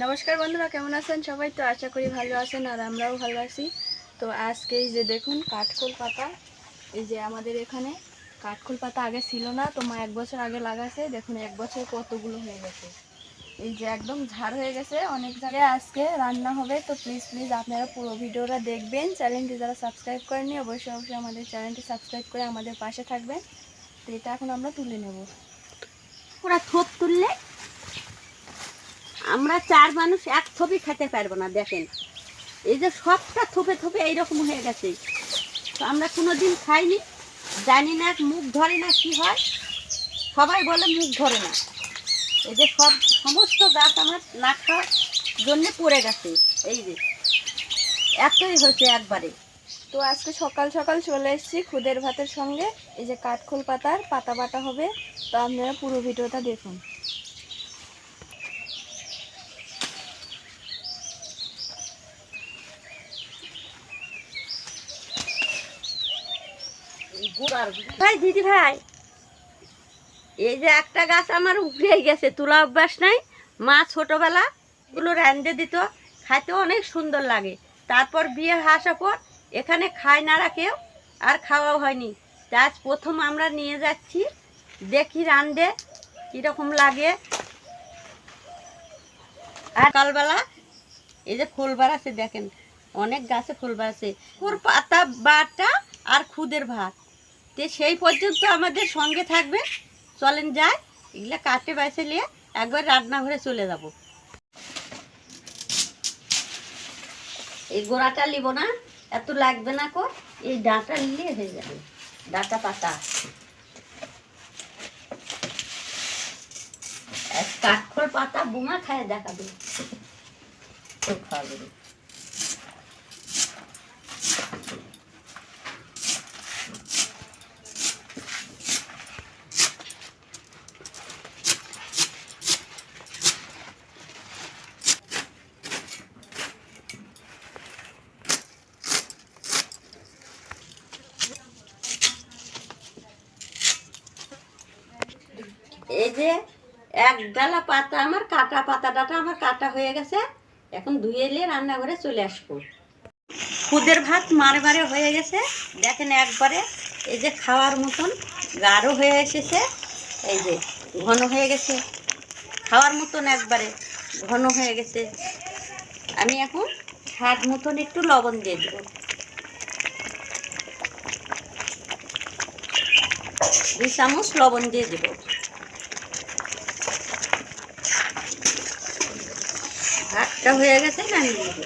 নমস্কার বন্ধুরা, কেমন আছেন সবাই? তো আশা করি ভালো আছেন আর আমরাও ভালো আছি। তো আজকে এই যে দেখুন কাঠখোল পাতা, এই যে আমাদের এখানে কাঠখোল পাতা আগে ছিল না, তো মা 1 বছর আগে লাগাছে। দেখুন 1 বছর কতগুলো হয়ে গেছে, এই যে একদম ঝাড় হয়ে গেছে। অনেক জায়গায় আজকে রান্না হবে, তো প্লিজ আপনারা পুরো ভিডিওটা দেখবেন। চ্যানেলটি যারা সাবস্ক্রাইব করেননি অবশ্যই আমাদের চ্যানেলটি সাবস্ক্রাইব করে আমাদের পাশে থাকবেন। তো এটা এখন আমরা তুলে নেব। ওরা থোপ তুললে আমরা 4 মানুষ এক থোপই খেতে পারবো না। দেখেন এই যে সবটা থোপে থোপে এইরকম হয়ে গেছে, তো আমরা কোনোদিন খাইনি, জানি না, মুখ ধরে না কি হয়, সবাই বলে মুখ ধরে না। এই যে সমস্ত গাছ আমার না খাওয়ার জন্য পড়ে গেছে, এই যে এতই হয়েছে একবারে। তো আজকে সকাল সকাল চলে এসেছি খুদের ভাতের সঙ্গে। এই যে কাঠখোল পাতার পাতা বাটা হবে, তো আপনারা পুরো ভিডিওটা দেখুন। ভাই দিদি ভাই, এই যে একটা গাছ আমার উপরে গেছে, তোলা অভ্যাস নাই। মা ছোটবেলা গুলো রান্ধে দিত, খাইতে অনেক সুন্দর লাগে। তারপর বিয়ে আসার পর এখানে খায় না কেউ, আর খাওয়াও হয়নি। আজ প্রথম আমরা নিয়ে যাচ্ছি, দেখি রান্ধে কীরকম লাগে। আর সকালবেলা এই যে ফুল বাড়াচ্ছে, দেখেন অনেক গাছে ফুল বাড়াচ্ছে। ওর পাতা বাটা আর খুদের ভাত, তো সেই পর্যন্ত আমাদের সঙ্গে থাকবে। চলেন যাই, এগুলা কাটে বাইসে নিয়ে একবার রান্নাঘরে চলে যাব। এই গোড়াটা নিব না, এত লাগবে না কো, এই ডাঁটা নিলে হয়ে যাবে। ডাঁটা পাতা কাঠখোল পাতা বোমা খায় দেখাবে, তো খাওয়াবে। এই যে এক ডালা পাতা আমার কাটা, পাতাটা আমার কাটা হয়ে গেছে। এখন ধুয়ে নিয়ে রান্নাঘরে চলে আসবো। খুদের ভাত মারে মারে হয়ে গেছে, দেখেন একবারে এই যে খাওয়ার মতন গাঢ় হয়ে এসেছে। এই যে ঘন হয়ে গেছে, খাওয়ার মতন একবারে ঘন হয়ে গেছে। আমি এখন স্বাদ মতন একটু লবণ দিয়ে দেব, 2 চামচ লবণ দিয়ে দেব। ভাতটা হয়ে গেছে, নামিয়ে দেব।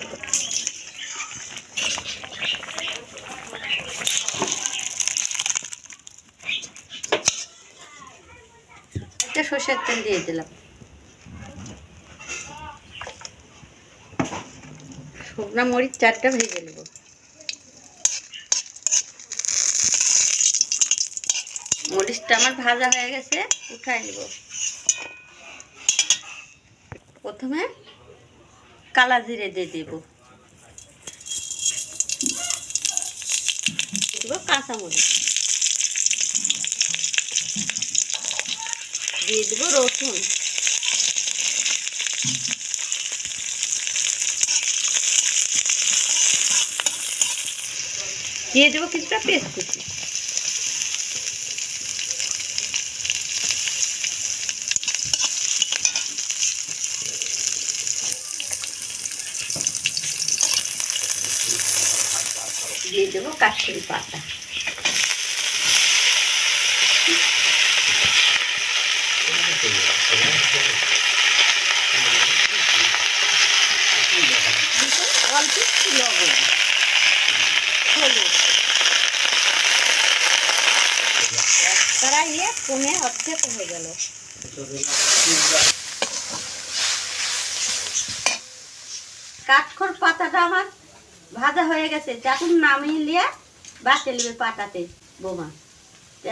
একটা সরষের তেল দিয়ে দিলাম, শুকনো মরিচ 4টা ভেজে নেব। মরিচটা আমার ভাজা হয়ে গেছে, উঠাই নেব। প্রথমে কালা জিরে দিয়ে দেব, কাঁচামরিচ দিয়ে দেব, রসুন দিয়ে দেবো, কিছুটা পেস্ট কুচি দিয়ে দেবো, কাঠখোল পাতা অল্প একটু লবণ, হলুদ, কড়াইয়ে কমে অর্ধেক হয়ে গেল। কাঠখোল পাতাটা আমার ভাজা হয়ে গেছে, এখন নামিয়ে নিয়ে বাটে নেবে পাটাতে বোমা।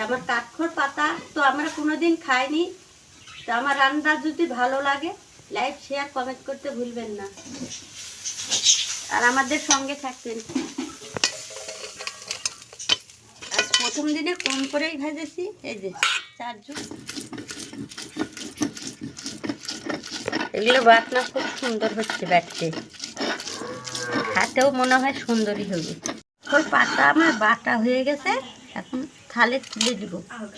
আমার কাঠখোল পাতা তো আমরা কোনোদিন খাইনি। তো আমার রান্না যদি ভালো লাগে, লাইক শেয়ার কমেন্ট করতে ভুলবেন না, আর আমাদের সঙ্গে থাকবেন। আজ প্রথম দিনে কম করেই ভেজেছি, এই যে 4 জন। এগুলো বাটনা খুব সুন্দর হচ্ছে বাটতে, হাতেও মনে হয় সুন্দরই হবে। ওর পাতা আমার বাটা হয়ে গেছে, এখন থালে তুলে দিব।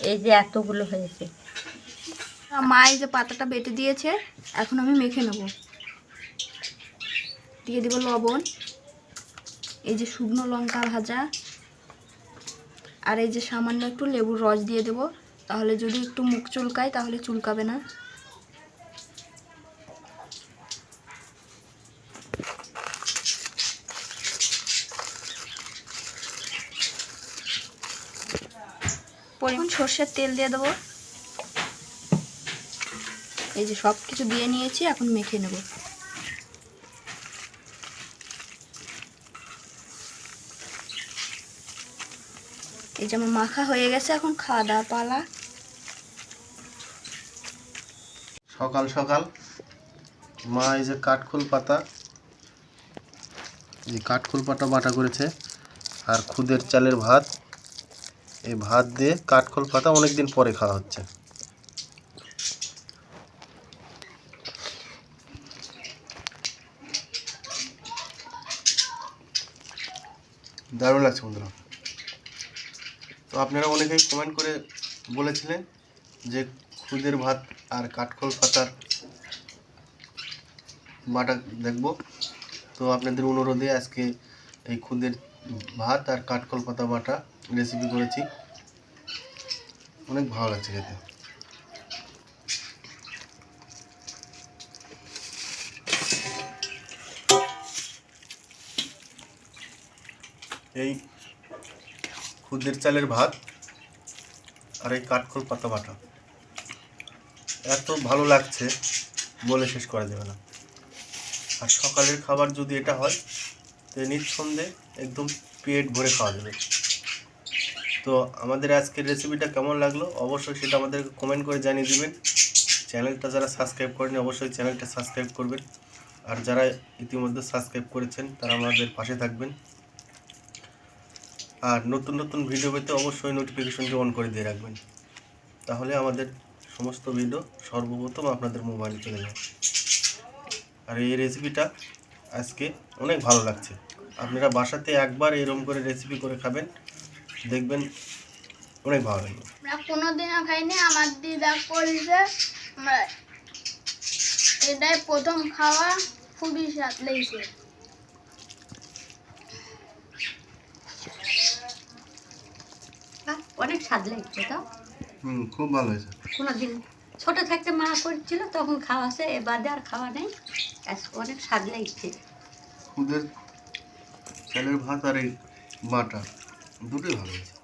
এই যে এতগুলো হয়েছে। মা এই যে পাতাটা বেটে দিয়েছে, এখন আমি মেখে নেব। দিয়ে দিব লবণ, এই যে শুকনো লঙ্কা ভাজা, আর এই যে সামান্য একটু লেবুর রস দিয়ে দেব, তাহলে যদি একটু মুখ চুলকায় তাহলে চুলকাবে না। পরিমাণ সর্ষের তেল দিয়ে দেবো। এই যে সব কিছু দিয়ে নিয়েছি, এখন মেখে নেব। এই যে আমার মাখা হয়ে গেছে, এখন খাওয়া দাওয়া পালা। সকাল সকাল মা এই যে কাঠখোল পাতা, এই কাঠখোল পাতা বাটা করেছে, আর খুদের চালের ভাত। এই ভাত দিয়ে কাঠখোল পাতা অনেকদিন পরে খাওয়া হচ্ছে। দারুণ লাগছে বন্ধুরা। তো আপনারা অনেকেই কমেন্ট করে বলেছিলেন যে খুদের ভাত আর কাঠখোল পাতার বাটা দেখব। তো আপনাদের অনুরোধে আজকে এই খুদের ভাত আর কাঠখোল পাতা বাটা রেসিপি করেছি। অনেক ভালো লাগছে খেতে। এই খুদের চালের ভাত আর এই কাঠখোল পাতা বাটা এত ভালো লাগছে বলে শেষ করা যাবে না। আর সকালের খাবার যদি এটা হয় তো নিঃসন্দেহে একদম পেট ভরে খাওয়া যাবে। তো আমাদের আজকের রেসিপিটা কেমন লাগলো অবশ্যই সেটা আমাদের কমেন্ট করে জানিয়ে দিবেন। চ্যানেলটা যারা সাবস্ক্রাইব করেনি অবশ্যই চ্যানেলটা সাবস্ক্রাইব করবেন, আর যারা ইতিমধ্যে সাবস্ক্রাইব করেছেন তারা আমাদের পাশে থাকবেন। আর নতুন নতুন ভিডিও পেতে অবশ্যই নোটিফিকেশনটি অন করে দিয়ে রাখবেন, তাহলে আমাদের সমস্ত ভিডিও সর্বপ্রথম আপনাদের মোবাইলে চলে যায়। আর এই রেসিপিটা আজকে অনেক ভালো লাগছে। আপনারা বাসাতে একবার এরকম করে রেসিপি করে খাবেন, দেখবেন অনেক ভালো লাগবে। আমরা কোনোদিনও খাইনি, আমার দিদা করেছে, আমরা এটাই প্রথম খাওয়া, খুবই স্বাদ লেগেছে। অনেক স্বাদ লাগছে। তো খুব ভালো হয়েছে। কোনোদিন ছোট থাকতে মা করছিল তখন খাওয়া আছে, এ বাদে আর খাওয়া নেই। আজকে অনেক স্বাদ লাগছে। খুদের চালের ভাত আর এই বাটা দুটোই ভালো হয়েছে।